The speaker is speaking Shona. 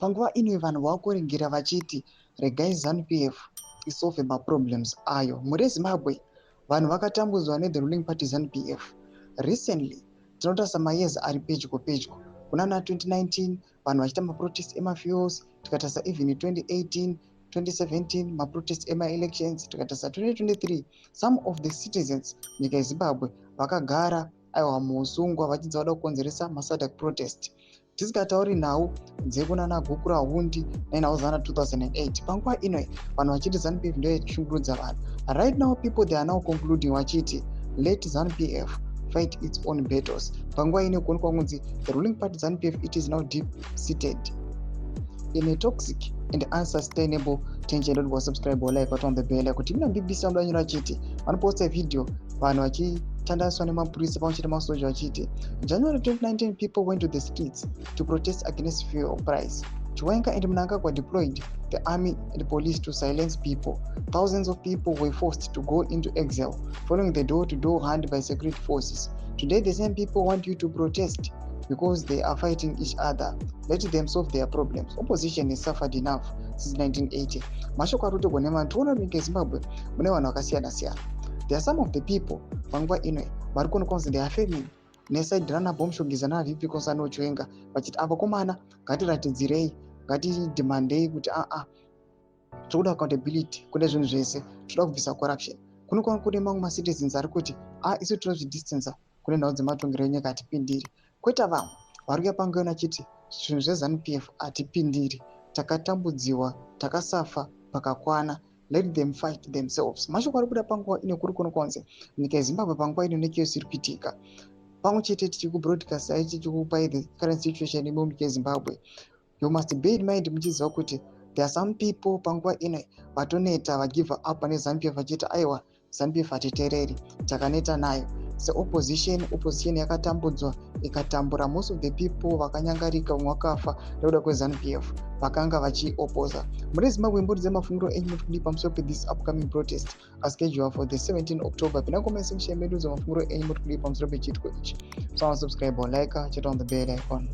panguva ino vanhu vakuringira vachiti regai ZANU-PF isolve maproblems ayo. Muri Zimbabwe vanhu vakatambudzwa ne the ruling party ZANU-PF. Recently tinotarisa mayezi ari pedyo pedyo kunana 2019 vanhu vachita maprotest emafuels, tikatarisa even 2018 2017 maprotest ema-elections, tikatarisa 2023 some of the citizens nyika yeZimbabwe vakagara aiwa muusungwa vachinzi vada kukonzeresa maSADC protest. Tisikatauri nhau dzekunana gukura hundi nainhau zana 2008 panguva ino vanhu vachiti ZANU-PF ndoye chishungurudza vanhu. Right now people they are now concluding vachiti let ZANU-PF fight its own battles. Panguva ino kuonekwa kunzi the ruling party ZANU-PF it is now deep seated in a toxic and unsustainable tension. Don't subscribe or like on the bell kuti mina BBC sound anyura chiti vanoposta video vanhu vachitandaswa nemapurisa pamwe masoja vachiti January 2019 people went to the streets to protest against fuel price. Chiwenga and Mnangagwa deployed the army and police to silence people. Thousands of people were forced to go into exile following the door-to-door hunt by security forces. Today the same people want you to protest because they are fighting each other. Let them solve their problems. Opposition has suffered enough since 1980. Mashoko arute gonema ntoona nyika yeZimbabwe mune vanhu vakasiyana siyana. There are some of the people panguva ino vari kuona kunzi they are faming neside rana bomb shogizana vipi kosano Chiwenga vachiti apa komana ngatiratidzirei ngatidemandei kuti toda accountability kune zvinhu zvese toda kubvisa corruption. Kunokwana kune mamwe macitizens ari kuti isu tinozvidistansa kune nhau dzematongero enyika hatipindiri. Kweta vamwe vari kuuya panguva vachiti zvinhu zveZANU-PF hatipindiri, takatambudziwa, takasafa pakakwana, let them fight themselves. Mashoko ari kuda panguva ino kuri kuonekwa kunzi nyika yeZimbabwe panguva ino nechaos iri kuitika. Pamwe chete tichiri kubroadcasta tichikupai the current situation munyika yeZimbabwe. You must bear in mind muchiziva kuti there are some people panguva ino vatoneta vagive up pane ZANU-PF vachiti aiwa ZANU-PF hatitereri takaneta nayo. Opposition yakatambudzwa ikatambura most of the people vakanyangarika vamwe vakafa nekuda kweZANU-PF vakanga vachioposa. Muri Zimbabwe mburi dzemafungiro enyu muri kudi pamusoro this upcoming protest scheduled for the 17 October. Pinda comment section medu dzemafungiro enyu muri kudi pamusoro pechiitiko ichi. So subscribe or like, chat on the bell icon.